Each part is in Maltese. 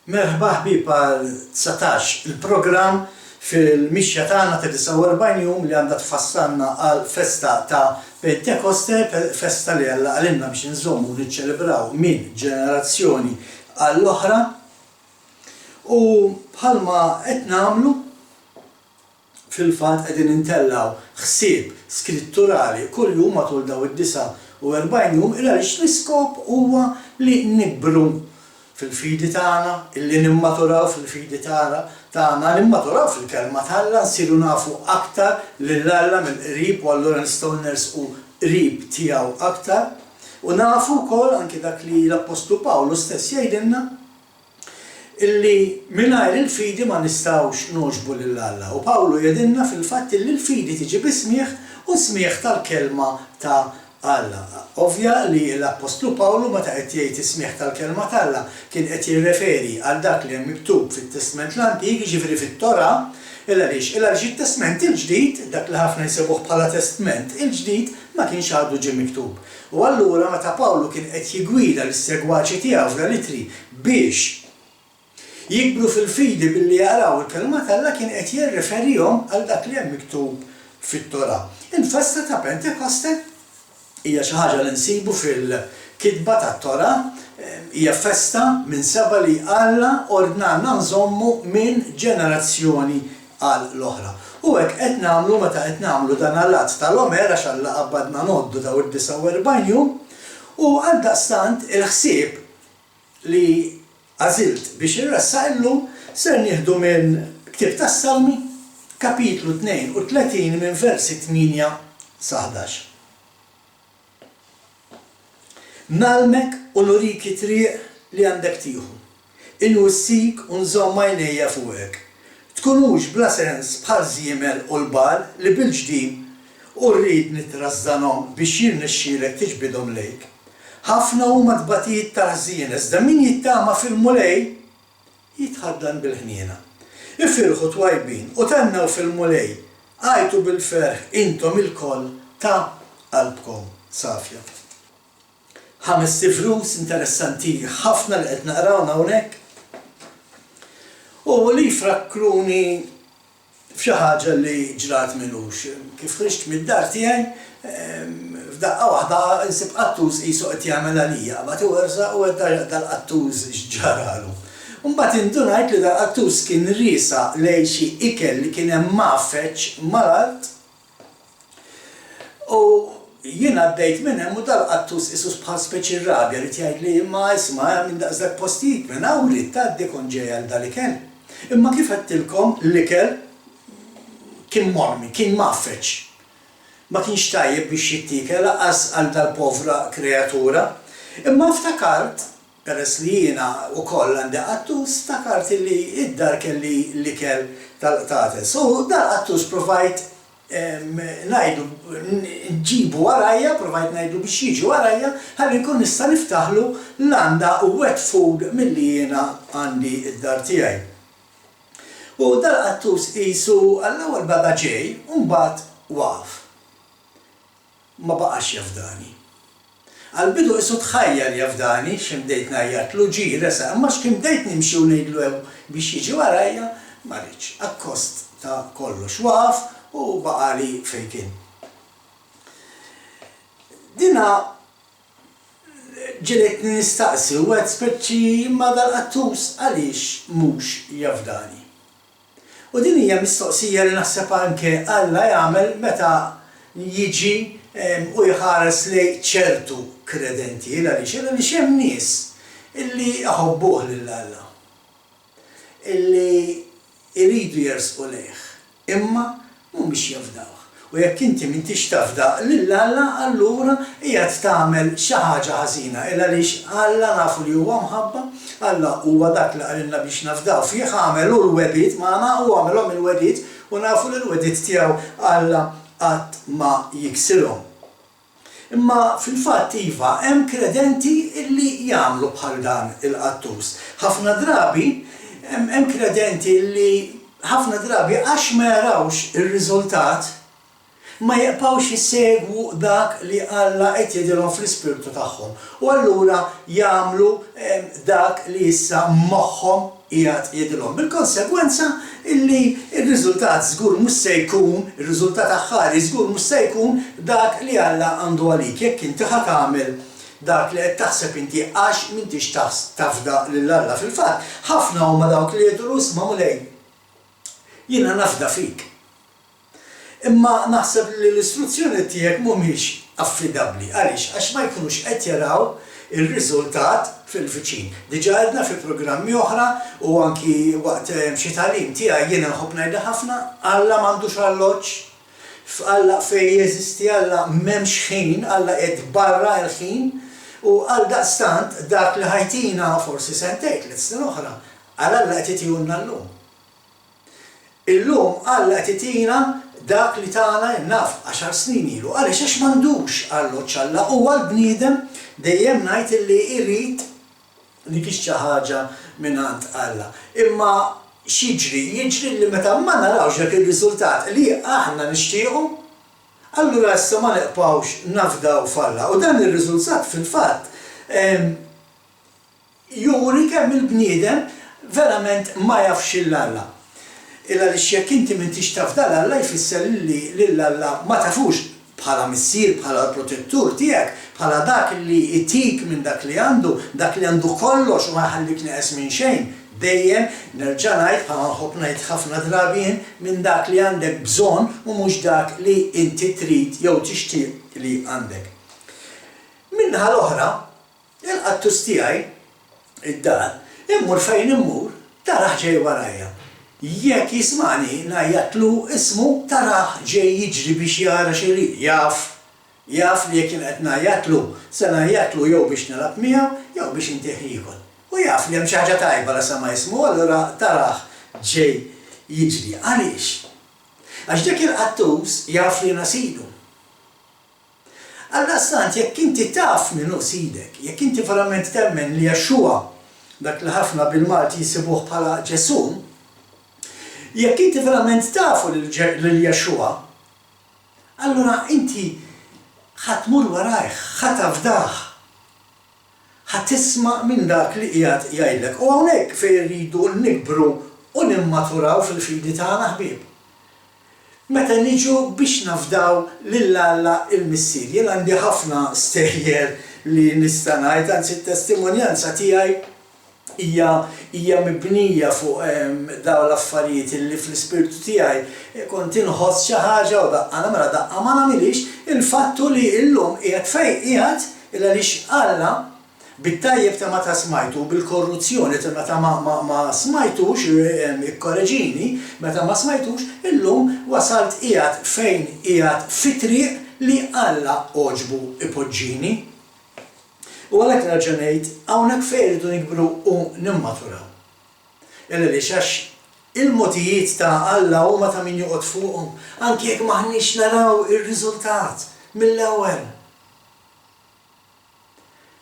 Merħba ħbib għal 19 il-programm fil-mixja tagħna ta' 49 jum li għandha tfassalna għal festa ta' Pentekoste, festa li Alla għalinna biex nżommu niċċelebraw minn ġenerazzjoni għall-oħra. U bħalma qed nagħmlu fil-fatt qegħdin intellaw ħsieb skritturali kull jum matul daw id-49 jum il għaliex l-iskop huwa li nibru fil-fidi tagħna, illi nimmaturaw fil-fidi tagħna, nimmaturaw fil-kelma tagħna, nsiru nafu aktar lil Alla mill-qrib u allura nistgħu nersqu qrib tiegħu aktar. U nafu wkoll anke dak li l-Apostlu Pawlu stess jgħidilna illi mingħajr il-fidi ma nistgħux nogħġbu lil Alla. U Pawlu jgħidilna fil-fatt illi l-fidi tiġi bismieħ u smieħ tal-kelma ta' Alla. Ovvja li l-Apostlu Pawlu meta qed jgħid ismieħ tal-kelma tal-Alla kien qed jirreferi għal dak li hemm miktub fit-Testament l-Antik, jiġifieri fit-Tora, għaliex it-Testament il-ġdid, dak li ħafna jsibuh bħala Testament il-ġdid ma kienx għadu ġie miktub. U allura meta Pawlu kien qed jigwida lis-segwaċi tiegħu f'Galitri biex jikbru fil-fidi billi jaraw il-kelma tal-Alla kien qed jirreferihom għal dak li hemm miktub fit-Tora. Il-festa ta' Pentekoste hija xi ħaġa li nsibu fil-kitba tat-Tora, hija festa minn seba li Alla ordnalna nżommu minn ġenerazzjoni għal l-oħra. U hekk qed nagħmlu meta qed nagħmlu dan għall-att tal-Omer għax Alla qabadna noddu daw id-49 jum u għaldaqstant il-ħsieb li għażilt biex irressaq illum ser nieħdu minn Ktieb tas-Salmi kapitlu 32 minn versi 8 sa 11. Nalmek u nuriki triq li għandek tieħu, inwissik u nżomm għajnejja fuqek. Tkunux bla sens bħal żiemel u l-bar li bil-ġdiem u rrid nitrazzanhom biex jirnexxielek tiġbidhom lejk. Ħafna huma tbatijiet tal-ħżien iżda min jittama fil-mulej jitħaddan bil-ħniena. Ifirħu twajbin u tennew fil-mulej, għajtu bil-ferħ intom il-koll ta' qalbkom safja. 5 tifrus interessanti ħafna li qed naqrawna hawnhekk. U li jfrakkruni f'xi ħaġa li ġrat minux. Kif ħriġt mid-dar tiegħi, f'daqqa waħda insib qattuż qisu qed jagħmel għalija, bagħad iwerżaq u dal-qattuż x'ġaralu. Mbagħad indunajt li dal-qattuż kien riesa lejn xi ikel li kien hemm maffeċ mal-art. U jien għaddejt minn hemm u dal-qattuż isus bħal speċi rabja li tgħid li imma isma' minn daqsdak postijiet minn hawn li tgħaddi kon ġej għal dal-ikel. Imma kif għedtilkom l-ikel kien mormi, kien maffeċ. Ma kienx tajjeb biex jittikel laqas għal dal-povra kreatura. Imma ftakart, peress li jiena wkoll għandi qattuż, ftakart li id-dar kelli l-ikel tal-qtates. U dal-qattuż provajt ngħidu nġibu warajja, provajt ngħidu biex jiġu warajja, ħalli nkun nista' niftaħlu l-għanda u wet food milli jiena għandi id-dar tiegħi. U dal-qattuż qisu għall-ewwel bada ġej u mbagħad waqaf. Ma baqax jafdani. Għal-bidu qisu tħajjar jafdani x'imdejt ngħajjatlu ġie resaq, imma x'imdejt nimxi u ngħidlu biex jiġi warajja ma rridx. Akkost ta' kollox waqaf u baqali fejn kien. Dina ġiet nistaqsi u għed speċi imma dal-qattuż għaliex mhux jafdani. U din hija mistoqsija li naħseb anke Alla jagħmel meta jiġi u jħares lejn ċertu kredenti għaliex hemm nies illi aħobbuh lil Alla. Illi jridu jersqu lejh, imma mhumiex jafdawh. U jekk inti m'intix tafda lil Alla allura qiegħed tagħmel xi ħaġa ħażina għaliex Alla nafu li huwa mħabba, Alla huwa dak li qalilna biex nafdaw fih għamelu l-wedid magħna u għamilhom il-wedid u nafu li l-wedid tiegħu Alla qatt ma jiksirhom. Imma fil-fatt iva hemm kredenti illi jagħmlu bħal dan il-qattuż. Ħafna drabi hemm kredenti illi ħafna drabi għax ma jarawx ir-riżultat ma jibqgħux jissegwu dak li Alla qed jgħidilhom fl-ispirtu tagħhom. U allura jagħmlu dak li issa moħħhom qiegħed jgħidilhom. Bil-konsegwenza illi r-riżultat żgur mhux se jkun, ir-riżultat aħħari żgur mhux se jkun dak li Alla għandu għalik. Jekk inti ħa tagħmel dak li qed taħseb inti għax m'intix tafda lil Alla. Fil-fatt, ħafna huma dawk li jgħidu isma' mulej. Jiena nafda fik. Imma naħseb li l-istruzzjoni tiegħek mhumiex affidabbli. Għaliex? Għax ma jkunux qed jaraw ir-riżultat fil-viċin. Diġà għedna fi programmi oħra u anki waqt xi tagħlim tiegħi jiena nħobb ngħidha ħafna Alla m'għandux alloġġ, Alla fejn jeżisti Alla m'hemmx ħin, Alla qed barra l-ħin u għal daqstant dak li ħajtina forsi sentejn tliet snin oħra, Alla qed itihulna llum. Illum Alla qed itina dak li tagħna naf 10 snin ilu. Għaliex għax m'għandux alloġġ Alla huwa l-bniedem dejjem ngħid illi jrid li kiex xi ħaġa mingħand Alla. Imma jiġri li meta ma narawx dak ir-riżultat li aħna nixtiequ, allura issa ma neqpgħux nafdaw f'Alla. U dan ir-riżultat fil-fatt juri kemm il-bniedem verament ma jafx il-Alla. Illa li jekk inti m'intix taf Alla jfisser li l-Alla ma tafux bħala missier, bħala protettur tiegħek, bħala dak li itik minn dak li għandu kollox u ma jħallik neqes minn xejn. Dejjem nerġa' ngħid bħala nħobb ngħid ħafna drabien minn dak li għandek bżonn u mhux dak li inti trid jew tixtieq li għandek. Minnaħa l-oħra, il-qattus tiegħi id-dar immur fejn immur taraħ ġej warajja. Jekk jismani ngħajjatlu ismu taraħ ġej jiġri biex jara xi jaf li jekk qed ngħajjatlu se ngħajjatlu jew biex nilab miegħu jew biex intih ieħor. U jaf li hemm xi ħaġa tajba la sama ismu allura taraħ ġej jiġri. Għaliex? Għax dak il-qattus jaf li nasidu. Għaldaqstant jekk inti taf minnu sidek, jekk inti verament temmen li Jexxua dak li ħafna bil-Malti jisibuh bħala Ġesu, jekk inti verament tafu lil Jexxua, allura inti ħatmur warajh, ħatafdah, ħatisma' minn dak li qiegħed jgħidlek. U hawnhekk fejn irridu nikbru u nimmaturaw fil-fidi tagħna ħbieb. Meta niġu biex nafdaw lil Alla il-missier. Jien għandi ħafna stejjer li nista' ngħid, anzi t-testimonjanza tiegħi hija mibnija fuq dawn l-affarijiet li fl-ispirtu tiegħi kont inħoss xi ħaġa u daqqa ma nagħmilix il-fattu li llum qiegħed fejn qiegħed il għaliex Alla bit-tajjeb ta' meta smajtu, bil-korruzzjoni ta' meta ma smajtux, ikkoreġini, meta ma smajtux, illum wasalt qiegħed fejn qiegħed fi-triq li Alla oġbu ipoġġini. U għalhekk nerġa' ngħid hawnhekk fejn irridu nikbru u nimmaturaw. Illa li għax il-motijiet ta' Alla huma ta' min joqgħod fuqhom, anke jekk m'aħniex naraw ir-riżultat mill-ewwel.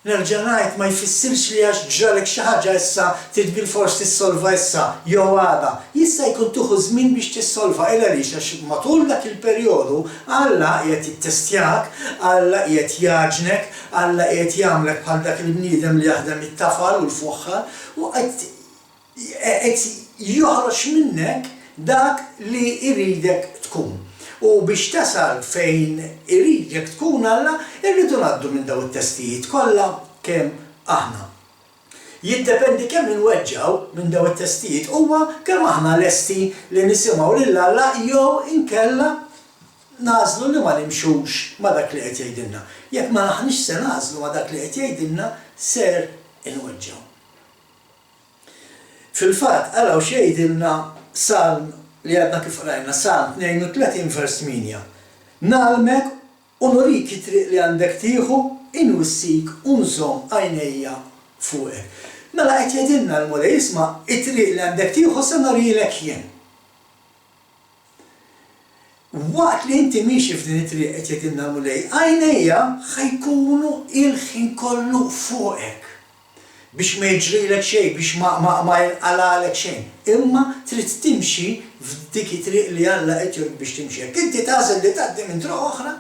Nerġa' ngħid ma jfissirx li għax ġralek xi ħaġa issa trid bil-fors tissolva issa jew għada. Jista' jkun tieħu żmien biex tissolva illa għaliex għax matul dak il-perjodu Alla qiegħed jittestjak, Alla qiegħed jaġnek, Alla qiegħed jagħmlek bħal dak il-bniedem li jaħdem it-tafal u l-fuħħar u qed joħroġ minnek dak li jridek tkun. U biex tasal fejn iridek tkun Alla, irridu ngħaddu minn dawn it-testijiet kollha kemm aħna. Jiddependi kemm inweġġaw minn dawn it-testijiet huwa kemm aħna lesti li nisimgħu lil Alla jew inkella nażlu li ma nimxux ma' dak li qed jgħidilna. Jekk ma naħniex se nażlu ma' dak li qed jgħidilna ser inweġġaw. Fil-fatt araw x'jgħidilna Salm li għadna kif rajna, Salm 32 vers 8. Nagħlmek u nurik it-triq li għandek tieħu inwissik u nżomm għajnejja fuqek. Mela qed jgħidilna l-mulej isma' it-triq li għandek tieħu se norilek jien. Waqt li inti miexi f'din it-triq qed jgħidilna l-mulej, għajnejja ħajkunu il-ħin kollu fuqek. biex ma jiġrilek xejn, biex ma jinqalalek xejn. Imma trid timxi f'dik it-triq li Alla qed jurek biex timxi. Jekk inti tagħżel li tgħaddi minn troq oħra,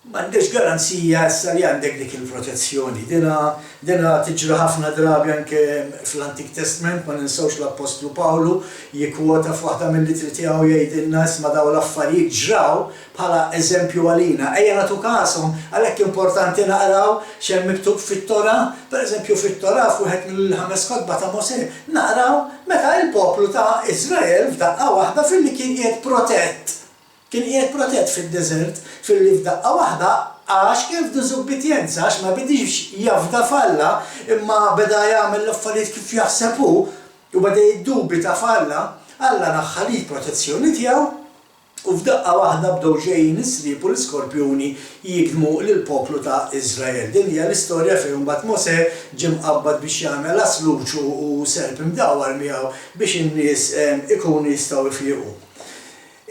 m'għandekx garanzija issa li għandek dik il-protezzjoni. Dina tiġri ħafna drabi anke fl-Antik Testament, ma ninsawx l-Apostlu Pawlu jikkwota f'waħda mill-litri tiegħu jgħidilna isma' dawn l-affarijiet ġraw bħala eżempju għalina. Ejja nagħtu kasom għalhekk importanti naqraw x'hemm miktub fit-Torah. Pereżempju fit-Torah f'wieħed mill-5 kotba ta' Mosè naqraw meta l-poplu ta' Iżrael f'daqqa waħda fil-li kien qiegħed protett. Kien qiegħed protett fid-deżert fil-li f'daqqa waħda għax kif diżobbedjenza għax ma bidix jafda falla imma beda jagħmel l-affarijiet kif jaħseb hu u beda jiddubita falla, Alla naħħalit protezzjoni tiegħu u f'daqqa waħda bdew ġejjin is-sriep u l-iskorpjuni jikdmu lill-poplu ta' Iżrael. Din hija l-istorja fejn imbagħad Mosè ġie mqabbad biex jagħmel asluċu u serp imdawwar miegħu biex in-nies ikunu jistgħu jfiequ.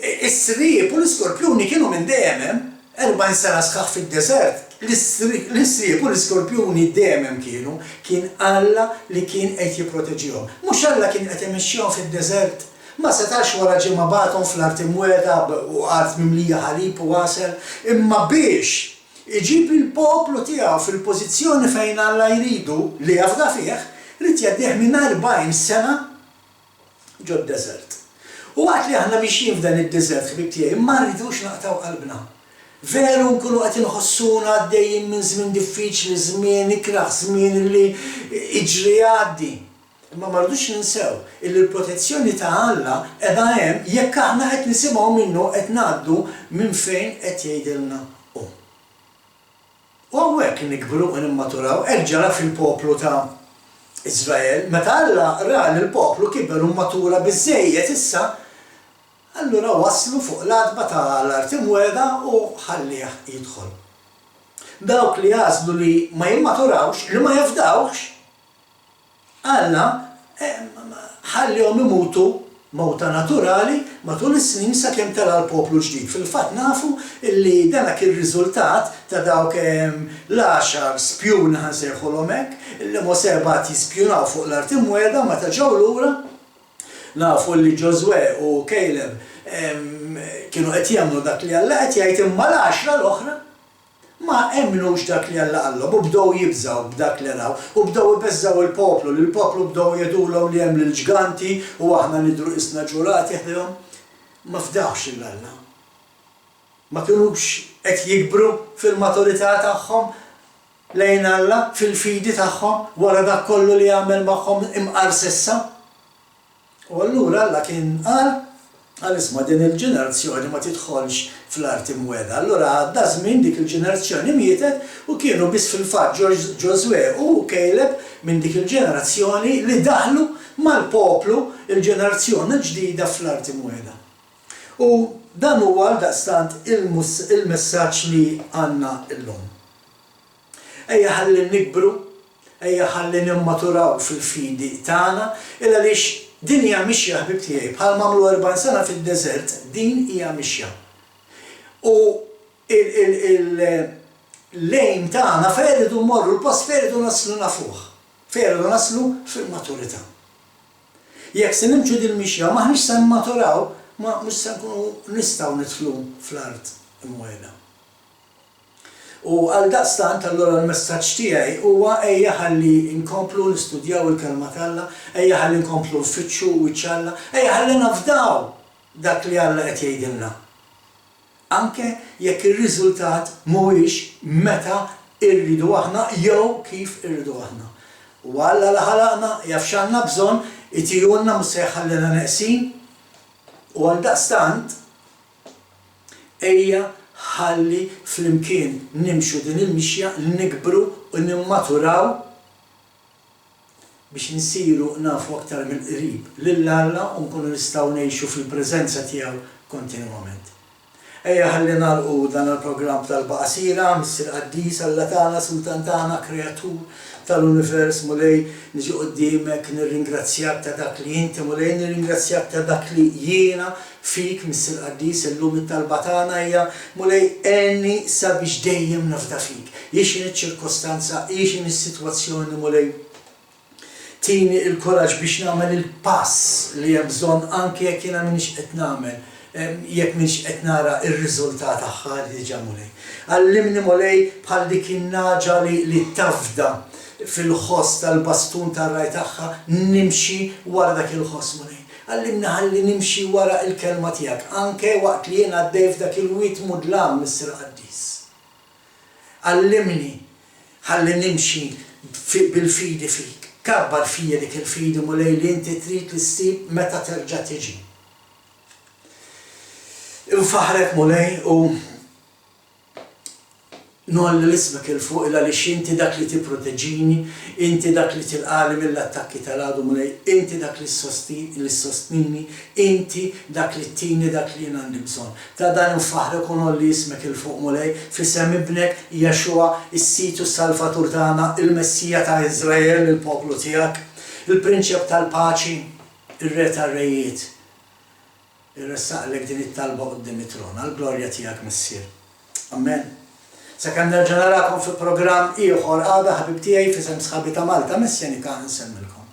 Is-sriep u l-iskorpjuni kienu minn dejjem 40 sena sħaħ fid-deżert. L-isriep u l-iskorpjuni dejjem kienu, kien Alla li kien qed jipproteġihom. Mhux Alla kien qed imexxihom fid-deżert. Ma setax wara ġimgħa bagħathom fl-art imwiegħda u art mimlija ħalib u għasel, imma biex iġib il-poplu tiegħu fil-pożizzjoni fejn Alla jridu li jafda fih, rid jgħaddih minn 40 sena ġo d-deżert. U għat li aħna mixjin f'dan id-deżert ħbib tiegħi, ma rridux naqtaw qalbna. Veru nkunu qed inħossuna għaddejjin minn żmien diffiċli, żmien ikraħ, żmien li iġri għaddi. Imma ma rridux ninsew illi l-protezzjoni ta' Alla qiegħda hemm jekk aħna qed nisimgħu minnu qed ngħaddu minn fejn qed jgħidilna hu. U hawnhekk nikbru u nimmaturaw ġara fil-poplu ta' Iżrael, meta Alla ra li l-poplu kiber u matura biżżejjed issa, allura waslu fuq l-adba tal-art imwiegħda u ħallih jidħol. Dawk li jażlu li ma jimmaturawx, li ma jafdawx, Alla ħallihom imutu mewta naturali matul is-snin sakemm tara l-poplu ġdid. Fil-fatt nafu li dan kien riżultat ta' dawk l-10 spjun ħansejħulhom hekk li Mosè bagħat jispjunaw fuq l-art imwiegħda meta ġew lura. Nafu li Ġożwe u Caleb kienu qed jagħmlu dak li Alla qed jgħid imma l-10 l-oħra ma emmnux dak li Alla qallhom u bdew jibżgħu b'dak li raw u bdew ibeżżaw il-poplu, li l-poplu bdew jgħidulhom li hemm lill-ġganti u aħna nidru isna ġurati ħdehom. Ma fdawx il-Alla. Ma kinux qed jikbru fil-maturità tagħhom lejn Alla fil-fidi tagħhom wara dak kollu li jagħmel magħhom imqars issa. U allura Alla kien qal isma' din il-ġenerazzjoni ma tidħolx fl-art imwiegħda. Allura għadda żmien dik il-ġenerazzjoni mietet u kienu biss fil-fatt Ġożwe u Caleb minn dik il-ġenerazzjoni li daħlu mal-poplu il-ġenerazzjoni ġdida fl-art imwiegħda. U dan huwa għaldaqstant il-messaġġ li għandna llum. Ejja ħalli nikbru, ejja ħalli nimmaturaw fil-fidi tagħna il għaliex din hija mixja ħbib tiegħi bħal magħmlu 40 sena fid-deżert, din hija mixja. U il-lejn tagħna fejn iridu mmorru l-post fejn iridu naslu nafuh, fejn iridu naslu fil-maturità. Jekk se nimxu din mixja maħniex se nimmaturaw, ma mhux se nkunu nistgħu nidħlu fl-art imwiegħda. U għaldaqstant allura l-messaġġ tiegħi huwa ejja ħalli nkomplu nistudjaw il-kelma ta' Alla, ejja ħalli nkomplu nfittxu wiċċ Alla, ejja ħalli nafdaw dak li Alla qed jgħidilna. Anke jekk ir-riżultat mhuwiex meta rridu aħna jew kif irridu aħna. U Alla li ħalaqna jaf x'għandna bżonn itihulna mhux se jħallina neqsin u għaldaqstant ejja ħalli flimkien nimxu din il-mixja nikbru u nimmaturaw biex nsiru nafu aktar mill-qrib lill Alla u nkunu nistgħu ngħixu fil-preżenza tiegħu kontinwament. Ejja ħalli nagħlqu dan il-programm tal-baqasira, Missier Qaddis, Alla tagħna, Sultan tagħna, Kreatur tal-Univers, mulej niġi qudiemek nirringrazzjak ta' dak li inti, mulej nirringrazzjak ta' dak li jiena fik, Missier Qaddis, illum it-talba tagħna hija mulej għenni sabiex dejjem nafda fik. Jixin iċ-ċirkostanza, jixin is-sitwazzjoni mulej tini il-koraġġ biex nagħmel il-pass li hemm bżonn anke jekk jiena m'iniex qed nagħmel, jekk m'iniex qed nara r-riżultat tagħha li diġà mulej. Għallimni mulej bħal dik in-naġa li tafda fil-ħoss tal-bastun tar-raj tagħha nimxi wara dak il-ħoss mulej. Għallimna ħalli nimxi wara il-kelma tiegħek, anke waqt li jien għaddej f'dak il-wiet mudlam Missier Qaddis. Għallimni ħalli nimxi bil-fidi fik. Kabbar fija dik il-fidi mulej li inti trid li ssib meta terġa' tiġi. Infaħrek mulej u nolli l-ismek il-fuq għaliex inti dak li tipproteġini, inti dak li tilqali mill-attakki tal-għadu mulej, inti dak li sostnini, inti dak li tini dak li jien għandi bżonn. Ta' dan infaħrek u nolli ismek il-fuq mulej fisem ibnek Jexua, is-Situ Salvatur tagħna, il-Messija ta' Iżrael, il-poplu tiegħek, il-Prinċep tal-Paċi, ir-Re tar-Rejiet. Irressaqlek din it-talba quddiem it-tron, għall-glorja tiegħek Missier. Amen. Sakemm nerġa' narakom fi programm ieħor għada ħabib tiegħi fisem sħabi ta' Malta Messjanika nsemmilkom.